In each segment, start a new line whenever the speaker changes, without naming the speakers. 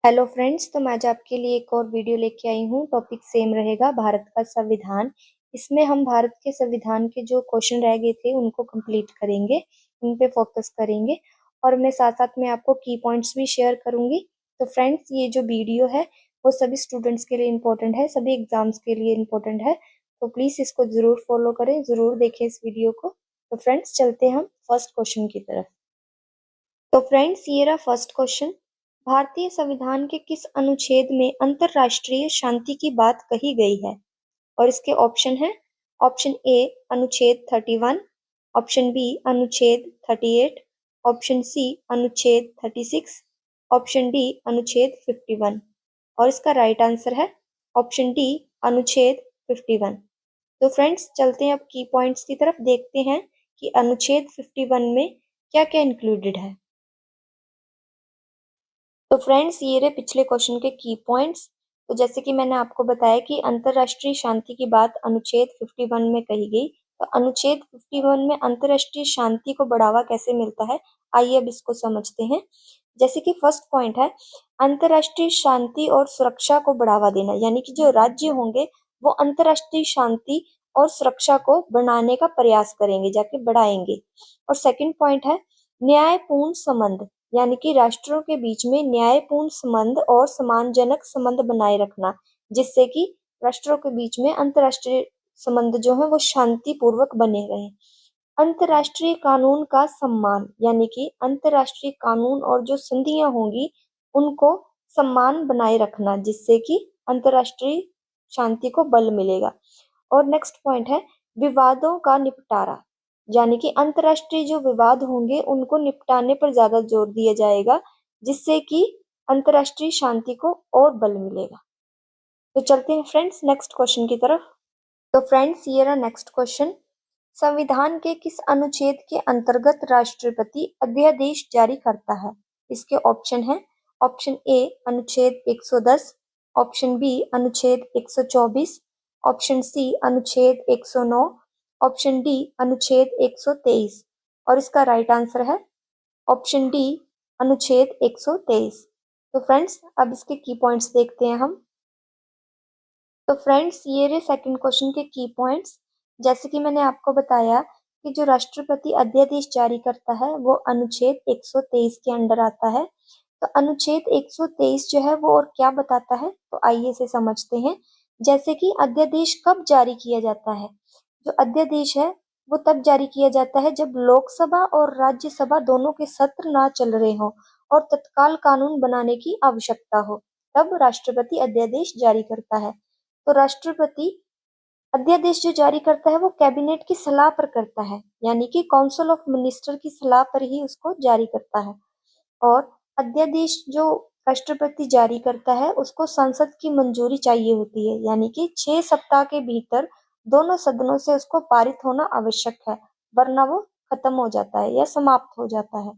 Hello friends, तो मैं आज आपके लिए एक और वीडियो लेके आई हूँ। टॉपिक सेम रहेगा, भारत का संविधान। इसमें हम भारत के संविधान के जो क्वेश्चन रह गए थे उनको कंप्लीट करेंगे, उन पे फोकस करेंगे और मैं साथ साथ में आपको की पॉइंट्स भी शेयर करूंगी। तो फ्रेंड्स, ये जो वीडियो है वो सभी स्टूडेंट्स के लिए इम्पोर्टेंट है, सभी एग्जाम्स के लिए इम्पोर्टेंट है। तो प्लीज़ इसको ज़रूर फॉलो करें, ज़रूर देखें इस वीडियो को। तो फ्रेंड्स, चलते हैं हम फर्स्ट क्वेश्चन की तरफ। तो फ्रेंड्स, ये रहा फर्स्ट क्वेश्चन। भारतीय संविधान के किस अनुच्छेद में अंतरराष्ट्रीय शांति की बात कही गई है? और इसके ऑप्शन है। ऑप्शन ए अनुच्छेद 31, ऑप्शन बी अनुच्छेद 38, ऑप्शन सी अनुच्छेद 36, ऑप्शन डी अनुच्छेद 51। और इसका राइट आंसर है ऑप्शन डी अनुच्छेद 51। तो फ्रेंड्स, चलते हैं अब की पॉइंट्स की तरफ, देखते हैं कि अनुच्छेद 51 में क्या क्या इंक्लूडेड है। तो फ्रेंड्स, ये रहे पिछले क्वेश्चन के की पॉइंट्स। तो जैसे कि मैंने आपको बताया कि अंतरराष्ट्रीय शांति की बात अनुच्छेद 51 में कही गई। तो अनुच्छेद 51 में अंतरराष्ट्रीय शांति को बढ़ावा कैसे मिलता है, आइए अब इसको समझते हैं। जैसे कि फर्स्ट पॉइंट है अंतरराष्ट्रीय शांति और सुरक्षा को बढ़ावा देना, यानी कि जो राज्य होंगे वो अंतरराष्ट्रीय शांति और सुरक्षा को बनाने का प्रयास करेंगे, जाके बढ़ाएंगे। और सेकंड पॉइंट है न्यायपूर्ण संबंध, यानी कि राष्ट्रों के बीच में न्यायपूर्ण संबंध और सम्मानजनक संबंध बनाए रखना, जिससे कि राष्ट्रों के बीच में अंतरराष्ट्रीय संबंध जो है वो शांतिपूर्वक बने रहे। अंतरराष्ट्रीय कानून का सम्मान, यानी कि अंतरराष्ट्रीय कानून और जो संधियां होंगी उनको सम्मान बनाए रखना, जिससे कि अंतरराष्ट्रीय शांति को बल मिलेगा। और नेक्स्ट पॉइंट है विवादों का निपटारा, यानी कि अंतरराष्ट्रीय जो विवाद होंगे उनको निपटाने पर ज्यादा जोर दिया जाएगा, जिससे कि अंतरराष्ट्रीय शांति को और बल मिलेगा। तो चलते हैं फ्रेंड्स नेक्स्ट क्वेश्चन की तरफ। तो फ्रेंड्स, ये रहा नेक्स्ट क्वेश्चन। संविधान के किस अनुच्छेद के अंतर्गत राष्ट्रपति अध्यादेश जारी करता है? इसके ऑप्शन है। ऑप्शन ए अनुच्छेद 110, ऑप्शन बी अनुच्छेद 124, ऑप्शन सी अनुच्छेद 109, ऑप्शन डी अनुच्छेद 123। और इसका राइट आंसर है ऑप्शन डी अनुच्छेद 123। तो फ्रेंड्स, अब इसके की पॉइंट्स देखते हैं हम। तो फ्रेंड्स, ये रहे सेकंड क्वेश्चन के की पॉइंट्स। जैसे कि मैंने आपको बताया कि जो राष्ट्रपति अध्यादेश जारी करता है वो अनुच्छेद 123 के अंडर आता है। तो अनुच्छेद 123 जो है वो और क्या बताता है, तो आइए इसे समझते हैं। जैसे कि अध्यादेश कब जारी किया जाता है, जो अध्यादेश है वो तब जारी किया जाता है जब लोकसभा और राज्यसभा दोनों के सत्र ना चल रहे हो और तत्काल कानून बनाने की आवश्यकता हो, तब राष्ट्रपति अध्यादेश जारी करता है। तो राष्ट्रपति अध्यादेश जो जारी करता है वो कैबिनेट की सलाह पर करता है, यानी कि काउंसिल ऑफ मिनिस्टर की सलाह पर ही उसको जारी करता है। और अध्यादेश जो राष्ट्रपति जारी करता है उसको संसद की मंजूरी चाहिए होती है, यानी कि 6 सप्ताह के भीतर दोनों सदनों से उसको पारित होना आवश्यक है, वरना वो खत्म हो जाता है या समाप्त हो जाता है।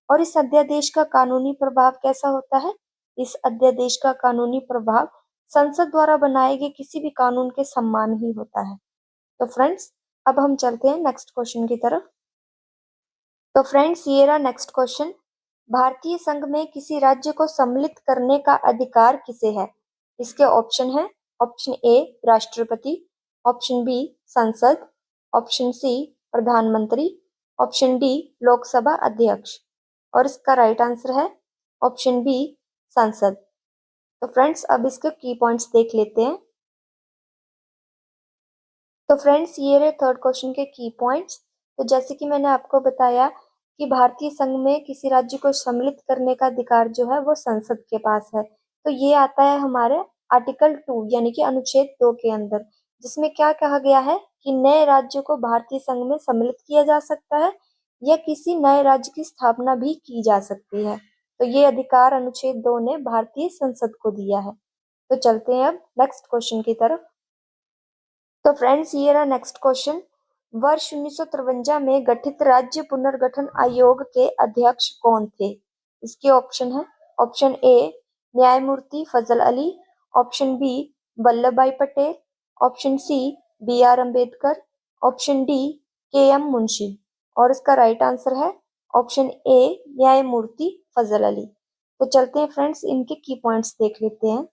और इस अध्यादेश का कानूनी प्रभाव कैसा होता है? इस अध्यादेश का कानूनी प्रभाव संसद द्वारा बनाए गए किसी भी कानून के समान ही होता है। तो फ्रेंड्स, अब हम चलते हैं नेक्स्ट क्वेश्चन की तरफ। तो फ्रेंड्स, ये रहा नेक्स्ट क्वेश्चन। भारतीय संघ में किसी राज्य को सम्मिलित करने का अधिकार किसे है? इसके ऑप्शन है। ऑप्शन ए राष्ट्रपति, ऑप्शन बी संसद, ऑप्शन सी प्रधानमंत्री, ऑप्शन डी लोकसभा अध्यक्ष। और इसका राइट आंसर है ऑप्शन बी संसद। तो फ्रेंड्स, अब इसके की पॉइंट्स देख लेते हैं। तो फ्रेंड्स, ये रहे थर्ड क्वेश्चन के की पॉइंट्स। तो जैसे कि मैंने आपको बताया कि भारतीय संघ में किसी राज्य को सम्मिलित करने का अधिकार जो है वो संसद के पास है। तो ये आता है हमारे आर्टिकल 2 यानी कि अनुच्छेद 2 के अंदर, जिसमें क्या कहा गया है कि नए राज्य को भारतीय संघ में सम्मिलित किया जा सकता है या किसी नए राज्य की स्थापना भी की जा सकती है। तो ये अधिकार अनुच्छेद 2 ने भारतीय संसद को दिया है। तो चलते हैं अब नेक्स्ट क्वेश्चन की तरफ। तो फ्रेंड्स, ये रहा नेक्स्ट क्वेश्चन। वर्ष 1953 में गठित राज्य पुनर्गठन आयोग के अध्यक्ष कौन थे? इसके ऑप्शन है। ऑप्शन ए न्यायमूर्ति Fazal Ali, option B Vallabh bhai Patel, option C B R Ambedkar, option D K M Munshi. और इसका राइट आंसर है ऑप्शन ए न्यायमूर्ति फजल अली। तो चलते हैं फ्रेंड्स, इनके की पॉइंट्स देख लेते हैं।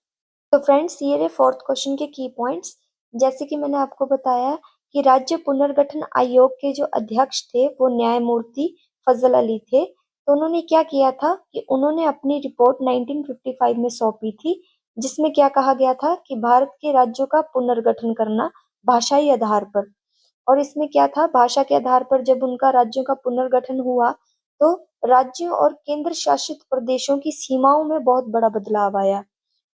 तो फ्रेंड्स, ये रहे फोर्थ क्वेश्चन के की पॉइंट्स। जैसे कि मैंने आपको बताया कि राज्य पुनर्गठन आयोग के जो अध्यक्ष थे वो न्यायमूर्ति फजल अली थे। तो उन्होंने क्या किया था कि उन्होंने अपनी रिपोर्ट 1955 में सौंपी थी, जिसमें क्या कहा गया था कि भारत के राज्यों का पुनर्गठन करना भाषाई आधार पर। और इसमें क्या था, भाषा के आधार पर जब उनका राज्यों का पुनर्गठन हुआ तो राज्यों और केंद्र शासित प्रदेशों की सीमाओं में बहुत बड़ा बदलाव आया।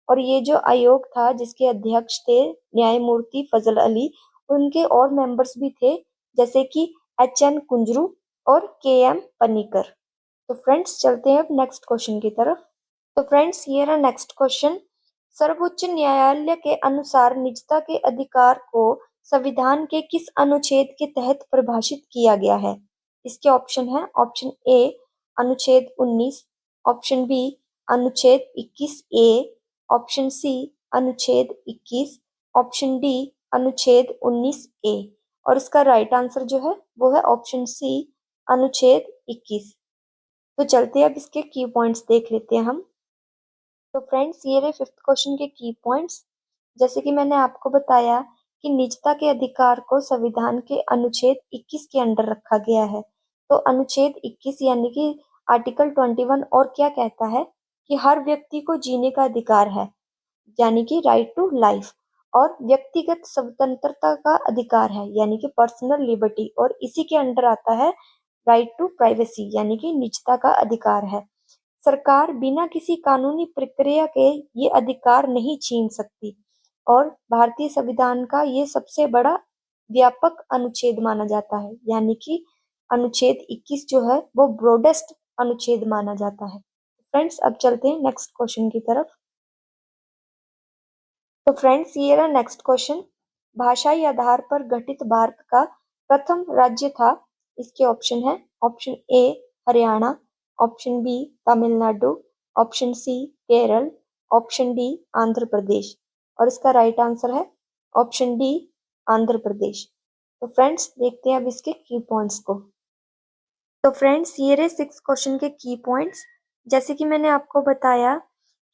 और ये जो आयोग था जिसके अध्यक्ष थे न्यायमूर्ति फजल अली, उनके और मेंबर्स भी थे, जैसे कि एच.एन. कुंजरू और के.एम. पनिकर। तो फ्रेंड्स, चलते हैं अब नेक्स्ट क्वेश्चन की तरफ। तो फ्रेंड्स, ये रहा नेक्स्ट क्वेश्चन। सर्वोच्च न्यायालय के अनुसार निजता के अधिकार को संविधान के किस अनुच्छेद के तहत परिभाषित किया गया है? इसके ऑप्शन है, ऑप्शन ए अनुच्छेद 19, ऑप्शन बी अनुच्छेद 21A, ऑप्शन सी अनुच्छेद 21, ऑप्शन डी अनुच्छेद 19A। और इसका राइट आंसर जो है वो है ऑप्शन सी अनुच्छेद 21। तो चलते हैं अब इसके की पॉइंट्स देख लेते हैं हम। तो फ्रेंड्स, ये रहे फिफ्थ क्वेश्चन के की पॉइंट्स। जैसे कि मैंने आपको बताया कि निजता के अधिकार को संविधान के अनुच्छेद 21 के अंडर रखा गया है। तो अनुच्छेद 21 यानी कि आर्टिकल 21 और क्या कहता है कि हर व्यक्ति को जीने का अधिकार है, यानी कि राइट टू लाइफ, और व्यक्तिगत स्वतंत्रता का अधिकार है, यानी कि पर्सनल लिबर्टी, और इसी के अंडर आता है राइट टू प्राइवेसी, यानी कि निजता का अधिकार है। सरकार बिना किसी कानूनी प्रक्रिया के ये अधिकार नहीं छीन सकती, और भारतीय संविधान का ये सबसे बड़ा व्यापक अनुच्छेद माना जाता है, यानी कि अनुच्छेद 21 जो है वो ब्रॉडेस्ट अनुच्छेद माना जाता है। फ्रेंड्स, अब चलते हैं नेक्स्ट क्वेश्चन की तरफ। तो फ्रेंड्स, ये रहा नेक्स्ट क्वेश्चन। भाषाई आधार पर गठित भारत का प्रथम राज्य था। इसके ऑप्शन है, option A Haryana, option B Tamil Nadu, option C Kerala, option D Andhra Pradesh. और इसका राइट आंसर है ऑप्शन डी आंध्र प्रदेश। तो फ्रेंड्स, देखते हैं अब इसके की पॉइंट्स को। तो फ्रेंड्स, ये रहे सिक्स क्वेश्चन के की पॉइंट्स। जैसे कि मैंने आपको बताया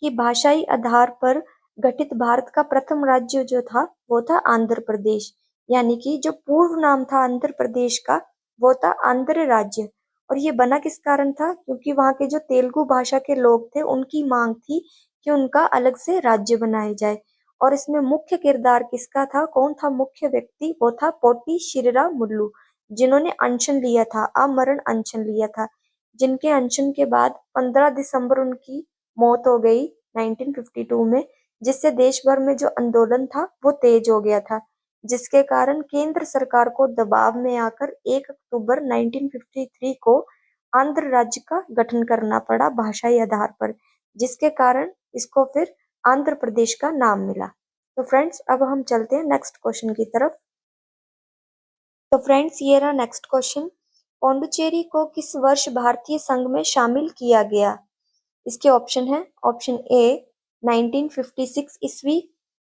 कि भाषाई आधार पर गठित भारत का प्रथम राज्य जो था वो था आंध्र प्रदेश, यानी कि जो पूर्व नाम था आंध्र प्रदेश का वो था आंध्र राज्य। और ये बना किस कारण था, क्योंकि वहाँ के जो तेलुगु भाषा के लोग थे उनकी मांग थी कि उनका अलग से राज्य बनाया जाए। और इसमें मुख्य किरदार किसका था, कौन था मुख्य व्यक्ति, वो था पोटी श्रीराम मुल्लू, जिन्होंने अनशन लिया था, आमरण अनशन लिया था, जिनके अनशन के बाद 15 दिसंबर उनकी मौत हो गई 1952 में, जिससे देश भर में जो आंदोलन था वो तेज हो गया था, जिसके कारण केंद्र सरकार को दबाव में आकर 1 अक्टूबर 1953 को आंध्र राज्य का गठन करना पड़ा भाषाई आधार पर, जिसके कारण इसको फिर आंध्र प्रदेश का नाम मिला। तो फ्रेंड्स, अब हम चलते हैं नेक्स्ट क्वेश्चन की तरफ। तो फ्रेंड्स, ये रहा नेक्स्ट क्वेश्चन। पौंडुचेरी को किस वर्ष भारतीय संघ में शामिल किया गया? इसके ऑप्शन है, ऑप्शन ए 1956 ईस्वी,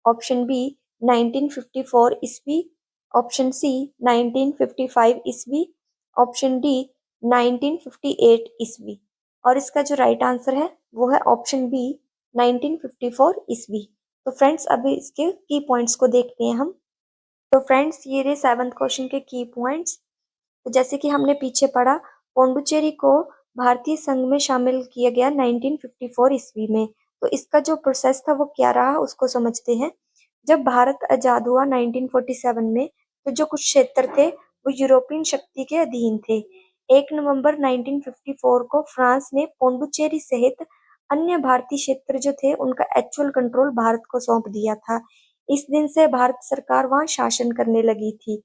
ऑप्शन बी 1954 ईस्वी, ऑप्शन सी 1955 ईस्वी, ऑप्शन डी 1958 ईस्वी। और इसका जो राइट आंसर है वो है ऑप्शन बी 1954 ईस्वी। तो फ्रेंड्स, अभी इसके की पॉइंट्स को देखते हैं हम। तो फ्रेंड्स, ये रहे सेवंथ क्वेश्चन के की पॉइंट्स। तो जैसे कि हमने पीछे पढ़ा, पौंडुचेरी को भारतीय संघ में शामिल किया गया 1954 ईस्वी में। तो इसका जो प्रोसेस था वो क्या रहा उसको समझते हैं। जब भारत आजाद हुआ 1947 में, तो जो कुछ क्षेत्र थे वो यूरोपियन शक्ति के अधीन थे। 1 नवंबर 1954 को फ्रांस ने पौंडुचेरी सहित अन्य भारतीय क्षेत्र जो थे उनका एक्चुअल कंट्रोल भारत को सौंप दिया था। इस दिन से भारत सरकार वहां शासन करने लगी थी।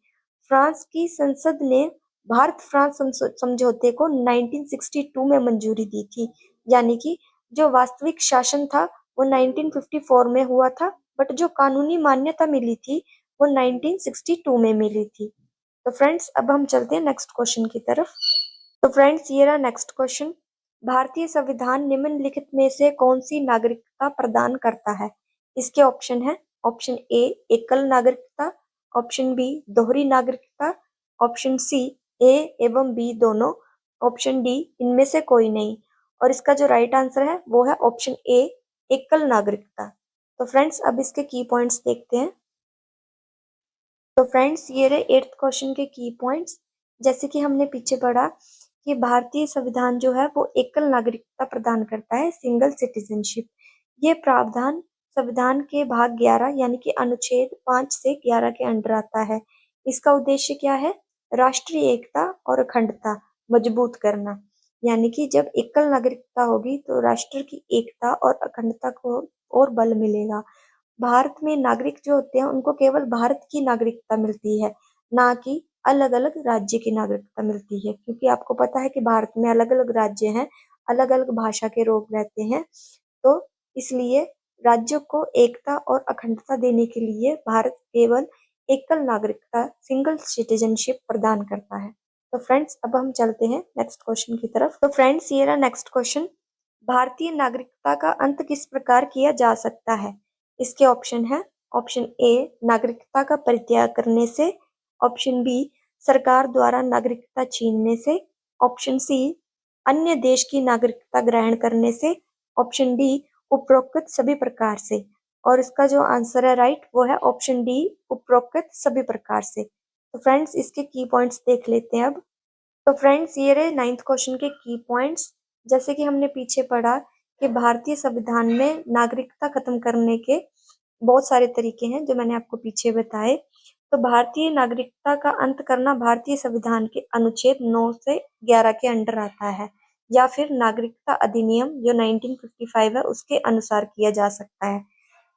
फ्रांस की संसद ने भारत फ्रांस समझौते को 1962 में मंजूरी दी थी, यानी कि जो वास्तविक शासन था वो 1954 में हुआ था, बट जो कानूनी मान्यता मिली थी वो 1962 में मिली थी। तो फ्रेंड्स, अब हम चलते हैं नेक्स्ट क्वेश्चन की तरफ। तो फ्रेंड्स, ये रहा नेक्स्ट क्वेश्चन। भारतीय संविधान निम्नलिखित में से कौन सी नागरिकता प्रदान करता है? इसके ऑप्शन है, ऑप्शन ए एकल नागरिकता, ऑप्शन बी दोहरी नागरिकता, ऑप्शन सी ए एवं बी दोनों, ऑप्शन डी इनमें से कोई नहीं। और इसका जो राइट आंसर है वो है ऑप्शन ए, एकल नागरिकता। तो फ्रेंड्स अब इसके की पॉइंट्स देखते हैं। तो फ्रेंड्स ये रहे 8th क्वेश्चन के की पॉइंट्स। जैसे कि हमने पीछे पढ़ा कि भारतीय संविधान जो है वो एकल नागरिकता प्रदान करता है, सिंगल सिटीजनशिप। ये प्रावधान संविधान के भाग 11 यानी कि अनुच्छेद 5 से 11 के अंडर आता है। इसका उद्देश्य क्या है? राष्ट्रीय एकता और अखंडता मजबूत करना। यानी कि जब एकल नागरिकता होगी तो राष्ट्र की एकता और अखंडता को और बल मिलेगा। भारत में नागरिक जो होते हैं उनको केवल भारत की नागरिकता मिलती है, ना कि अलग अलग राज्य की नागरिकता मिलती है, क्योंकि आपको पता है कि भारत में अलग अलग राज्य हैं, अलग अलग भाषा के लोग रहते हैं। तो इसलिए राज्यों को एकता और अखंडता देने के लिए भारत केवल एकल नागरिकता, सिंगल सिटीजनशिप प्रदान करता है। तो फ्रेंड्स अब हम चलते हैं नेक्स्ट क्वेश्चन की तरफ। तो फ्रेंड्स ये रहा नेक्स्ट क्वेश्चन। भारतीय नागरिकता का अंत किस प्रकार किया जा सकता है? इसके ऑप्शन है। ऑप्शन ए, नागरिकता का परित्याग करने से। ऑप्शन बी, सरकार द्वारा नागरिकता छीनने से। ऑप्शन सी, अन्य देश की नागरिकता ग्रहण करने से। ऑप्शन डी, उपरोक्त सभी प्रकार से। और इसका जो आंसर है राइट वो है ऑप्शन डी, उपरोक्त सभी प्रकार से। तो फ्रेंड्स इसके की पॉइंट्स देख लेते हैं अब। तो फ्रेंड्स ये रहे 9th क्वेश्चन के की पॉइंट्स। जैसे कि हमने पीछे पढ़ा कि भारतीय संविधान में नागरिकता खत्म करने के बहुत सारे तरीके हैं जो मैंने आपको पीछे बताए। तो भारतीय नागरिकता का अंत करना भारतीय संविधान के अनुच्छेद 9 से 11 के अंडर आता है, या फिर नागरिकता अधिनियम जो 1955 है उसके अनुसार किया जा सकता है।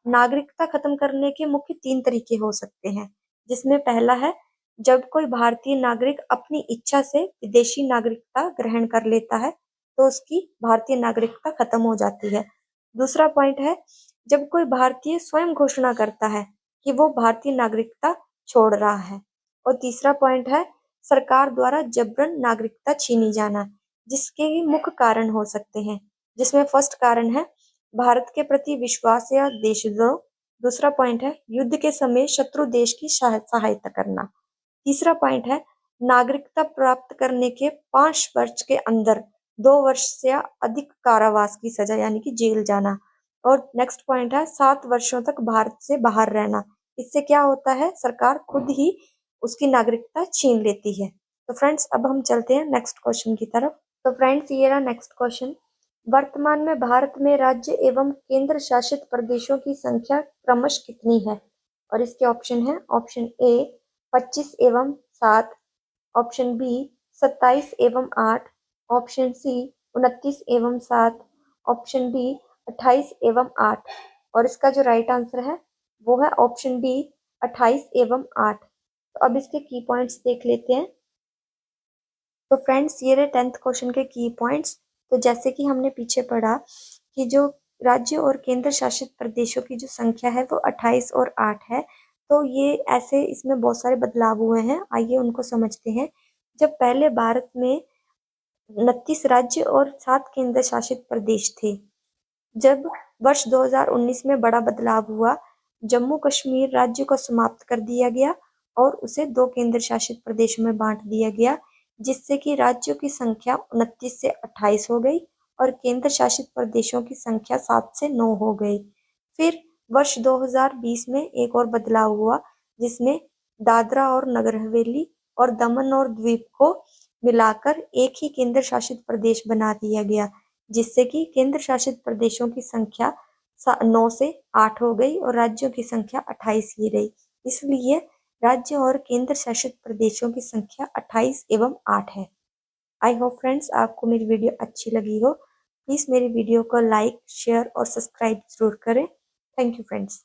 नागरिकता खत्म करने के मुख्य 3 तरीके हो सकते हैं, जिसमें पहला है जब कोई भारतीय नागरिक अपनी इच्छा से विदेशी नागरिकता ग्रहण कर लेता है तो उसकी भारतीय नागरिकता खत्म हो जाती है। दूसरा पॉइंट है जब कोई भारतीय स्वयं घोषणा करता है कि वो भारतीय नागरिकता छोड़ रहा है। और तीसरा पॉइंट है सरकार द्वारा जबरन नागरिकता छीनी जाना, जिसके मुख्य कारण हो सकते हैं, जिसमें फर्स्ट कारण है भारत के प्रति विश्वास या देशद्रोह। दूसरा पॉइंट है युद्ध के समय शत्रु देश की सहायता करना। तीसरा पॉइंट है नागरिकता प्राप्त करने के 5 वर्ष के अंदर 2 वर्ष से अधिक कारावास की सजा यानी कि जेल जाना। और नेक्स्ट पॉइंट है 7 वर्षों तक भारत से बाहर रहना। इससे क्या होता है, सरकार खुद ही उसकी नागरिकता छीन लेती है। तो फ्रेंड्स अब हम चलते हैं नेक्स्ट क्वेश्चन की तरफ। तो फ्रेंड्स ये रहा नेक्स्ट क्वेश्चन। वर्तमान में भारत में राज्य एवं केंद्र शासित प्रदेशों की संख्या क्रमश कितनी है? और इसके ऑप्शन है। ऑप्शन ए 25 एवं 7। ऑप्शन बी 27 एवं 8। ऑप्शन सी 29 एवं 7। ऑप्शन डी 28 एवं 8। और इसका जो राइट आंसर है वो है ऑप्शन डी 28 एवं 8। तो अब इसके की पॉइंट्स देख लेते हैं। तो फ्रेंड्स ये रहे 10th क्वेश्चन के की पॉइंट्स। तो जैसे कि हमने पीछे पढ़ा कि जो राज्य और केंद्र शासित प्रदेशों की जो संख्या है वो 28 और 8 है। तो ये ऐसे इसमें बहुत सारे बदलाव हुए हैं, आइए उनको समझते हैं। जब पहले भारत में 29 राज्य और 7 केंद्र शासित प्रदेश थे। जब वर्ष 2019 में बड़ा बदलाव हुआ, जम्मू कश्मीर राज्य को समाप्त कर दिया गया और उसे 2 केंद्र शासित प्रदेशों में बांट दिया गया, जिससे कि राज्यों की संख्या 29 से 28 हो गई और केंद्र शासित प्रदेशों की संख्या 7 से 9 हो गई। फिर वर्ष 2020 में एक और बदलाव हुआ, जिसमें दादरा और नगर हवेली और दमन और द्वीप को मिलाकर एक ही केंद्र शासित प्रदेश बना दिया गया, जिससे कि केंद्र शासित प्रदेशों की संख्या 9 से 8 हो गई और राज्यों की संख्या 28 ही रही। इसलिए राज्य और केंद्र शासित प्रदेशों की संख्या 28 एवं 8 है। आई होप फ्रेंड्स आपको मेरी वीडियो अच्छी लगी हो। प्लीज़ मेरी वीडियो को लाइक, शेयर और सब्सक्राइब जरूर करें। Thank you friends.